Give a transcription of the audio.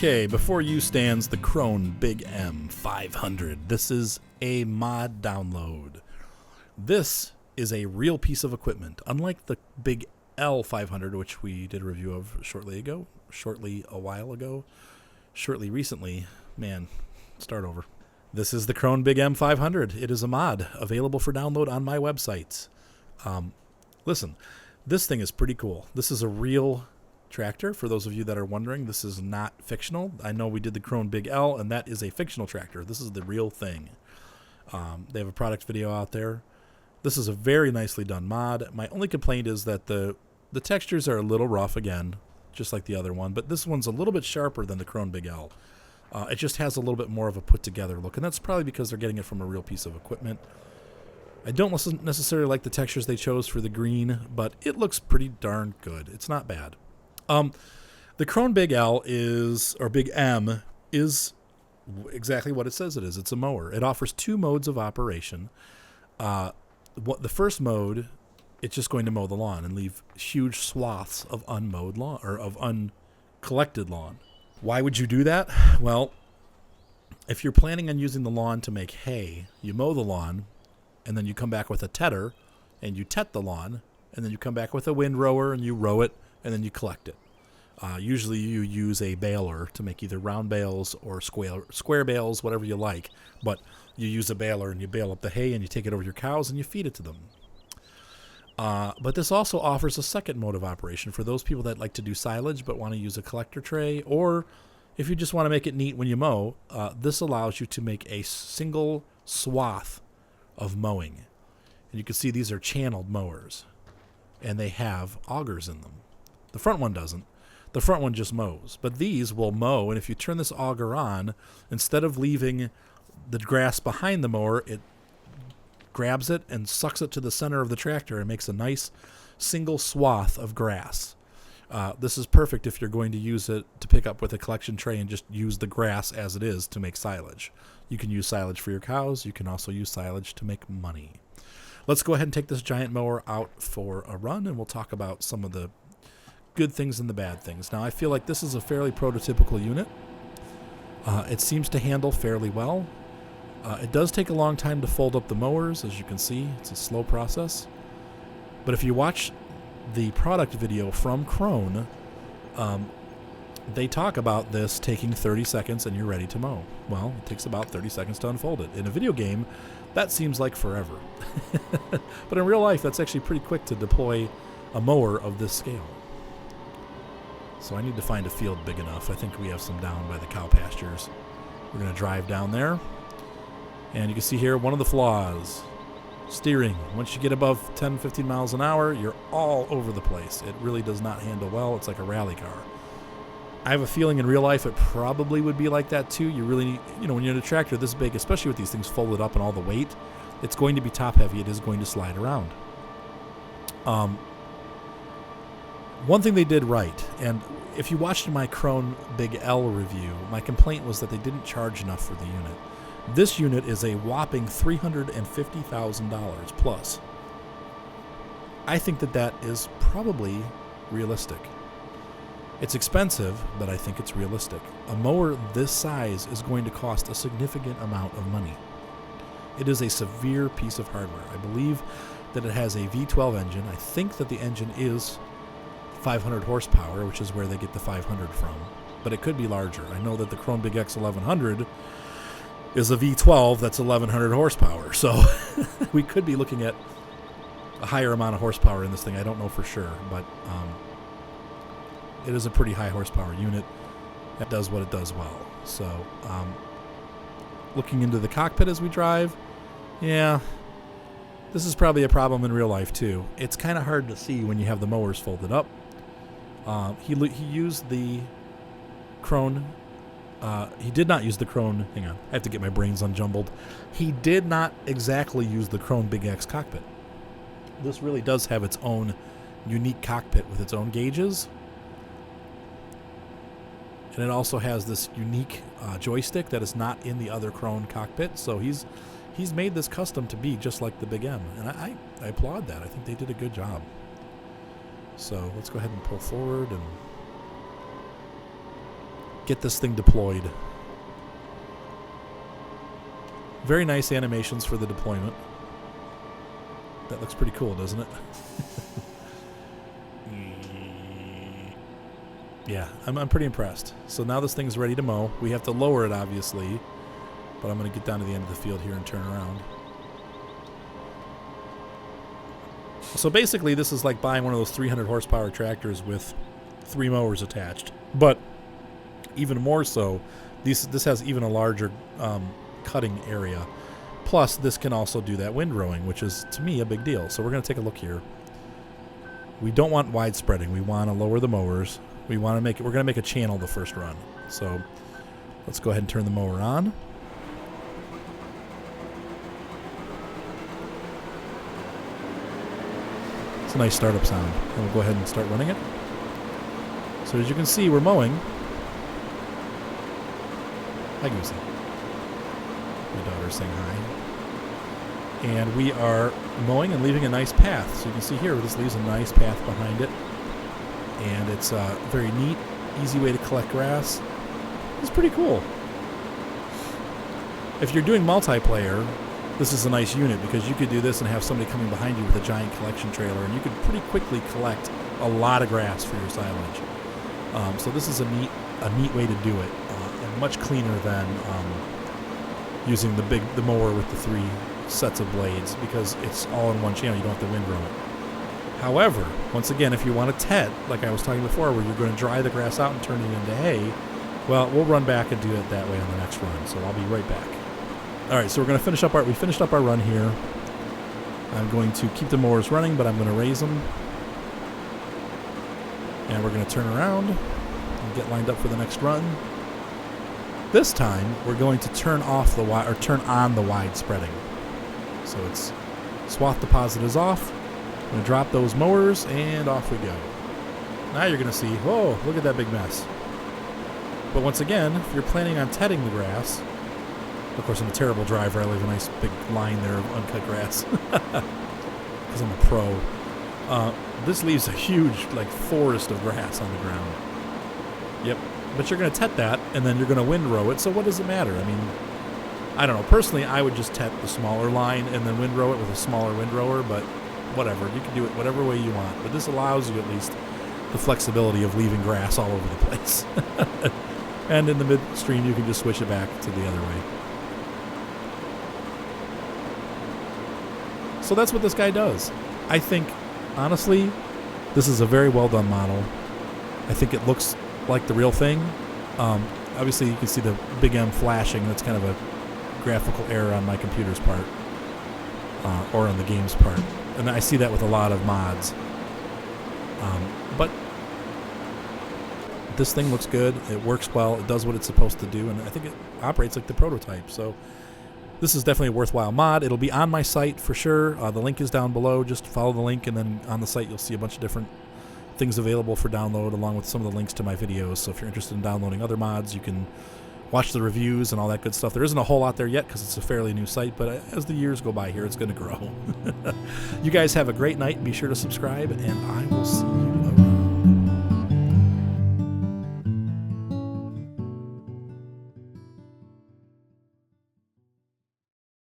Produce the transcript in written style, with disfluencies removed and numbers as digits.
Okay, before you stands the Krone Big M 500. This is a mod download. This is a real piece of equipment, unlike the Big L 500, which we did a review of shortly recently. Man, start over. This is the Krone Big M 500. It is a mod available for download on my websites. Listen, this thing is pretty cool. This is a real tractor. For those of you that are wondering, this is not fictional. I know we did the Krone Big L, and that is a fictional tractor. This is the real thing. They have a product video out there. This is a very nicely done mod. My only complaint is that the textures are a little rough again, just like the other one, but this one's a little bit sharper than the Krone Big L. It just has a little bit more of a put-together look, and that's probably because they're getting it from a real piece of equipment. I don't necessarily like the textures they chose for the green, but it looks pretty darn good. It's not bad. The Krone Big L or Big M is exactly what it says it is. It's a mower. It offers two modes of operation. The first mode, it's just going to mow the lawn and leave huge swaths of unmowed lawn or of uncollected lawn. Why would you do that? Well, if you're planning on using the lawn to make hay, you mow the lawn, and then you come back with a tedder, and you tet the lawn, and then you come back with a windrower, and you row it, and then you collect it. Usually you use a baler to make either round bales or square bales, whatever you like. But you use a baler and you bale up the hay and you take it over your cows and you feed it to them. But this also offers a second mode of operation for those people that like to do silage but want to use a collector tray, or if you just want to make it neat when you mow, this allows you to make a single swath of mowing. And you can see these are channeled mowers, and they have augers in them. The front one doesn't. The front one just mows. But these will mow, and if you turn this auger on, instead of leaving the grass behind the mower, it grabs it and sucks it to the center of the tractor and makes a nice single swath of grass. This is perfect if you're going to use it to pick up with a collection tray and just use the grass as it is to make silage. You can use silage for your cows. You can also use silage to make money. Let's go ahead and take this giant mower out for a run, and we'll talk about some of the good things and the bad things. Now, I feel like this is a fairly prototypical unit. It seems to handle fairly well. It does take a long time to fold up the mowers, as you can see. It's a slow process. But if you watch the product video from Krone, they talk about this taking 30 seconds and you're ready to mow. Well, it takes about 30 seconds to unfold it. In a video game, that seems like forever. But in real life, that's actually pretty quick to deploy a mower of this scale. So I need to find a field big enough. I think we have some down by the cow pastures. We're going to drive down there. And you can see here one of the flaws. Steering. Once you get above 10, 15 miles an hour, you're all over the place. It really does not handle well. It's like a rally car. I have a feeling in real life it probably would be like that too. You really need, when you're in a tractor this big, especially with these things folded up and all the weight, it's going to be top heavy. It is going to slide around. One thing they did right, and if you watched my Krone Big L review, my complaint was that they didn't charge enough for the unit. This unit is a whopping $350,000 plus. I think that is probably realistic. It's expensive, but I think it's realistic. A mower this size is going to cost a significant amount of money. It is a severe piece of hardware. I believe that it has a V12 engine. I think that the engine is 500 horsepower, which is where they get the 500 from, but it could be larger. I know that the Krone Big X 1100 is a V12 that's 1100 horsepower, so we could be looking at a higher amount of horsepower in this thing. I don't know for sure, but it is a pretty high horsepower unit that does what it does well. So looking into the cockpit as we drive, yeah, this is probably a problem in real life too. It's kind of hard to see when you have the mowers folded up. He used the Krone. He did not use the Krone. Hang on, I have to get my brains unjumbled. He did not exactly use the Krone Big X cockpit. This really does have its own unique cockpit with its own gauges. And it also has this unique joystick that is not in the other Krone cockpit. So he's made this custom to be just like the Big M. And I applaud that. I think they did a good job. So let's go ahead and pull forward and get this thing deployed. Very nice animations for the deployment. That looks pretty cool, doesn't it? Yeah, I'm pretty impressed. So now this thing's ready to mow. We have to lower it, obviously. But I'm going to get down to the end of the field here and turn around. So basically, this is like buying one of those 300 horsepower tractors with 3 mowers attached. But even more so, this has even a larger cutting area. Plus, this can also do that windrowing, which is, to me, a big deal. So we're going to take a look here. We don't want wide spreading. We want to lower the mowers. We want to make it. We're going to make a channel the first run. So let's go ahead and turn the mower on. It's a nice startup sound. And we'll go ahead and start running it. So as you can see, we're mowing. Hi, Goosey. My daughter's saying hi. And we are mowing and leaving a nice path. So you can see here, this leaves a nice path behind it. And it's a very neat, easy way to collect grass. It's pretty cool. If you're doing multiplayer, this is a nice unit because you could do this and have somebody coming behind you with a giant collection trailer, and you could pretty quickly collect a lot of grass for your silage. So this is a neat way to do it, and much cleaner than using the mower with the 3 sets of blades, because it's all in one channel. You don't have to windrow it. However, once again, if you want to tet, like I was talking before, where you're going to dry the grass out and turn it into hay, well, we'll run back and do it that way on the next run. So I'll be right back. All right, so we're going to finish up we finished up our run here. I'm going to keep the mowers running, but I'm going to raise them. And we're going to turn around and get lined up for the next run. This time, we're going to turn on the wide spreading. So it's swath deposit is off. I'm going to drop those mowers, and off we go. Now you're going to see, whoa, look at that big mess. But once again, if you're planning on tetting the grass, of course I'm a terrible driver, I leave a nice big line there of uncut grass, because I'm a pro. This leaves a huge, forest of grass on the ground. Yep, but you're going to tet that, and then you're going to windrow it, so what does it matter? I mean, I don't know. Personally, I would just tet the smaller line and then windrow it with a smaller windrower, but whatever. You can do it whatever way you want. But this allows you at least the flexibility of leaving grass all over the place. And in the midstream, you can just switch it back to the other way. So that's what this guy does. I think, honestly, this is a very well done model. I think it looks like the real thing. Obviously, you can see the Big M flashing. That's kind of a graphical error on my computer's part, or on the game's part. And I see that with a lot of mods. But this thing looks good. It works well. It does what it's supposed to do. And I think it operates like the prototype. So this is definitely a worthwhile mod. It'll be on my site for sure. The link is down below. Just follow the link, and then on the site you'll see a bunch of different things available for download, along with some of the links to my videos. So if you're interested in downloading other mods, you can watch the reviews and all that good stuff. There isn't a whole lot there yet because it's a fairly new site, but as the years go by here, it's going to grow. You guys have a great night. Be sure to subscribe, and I will see you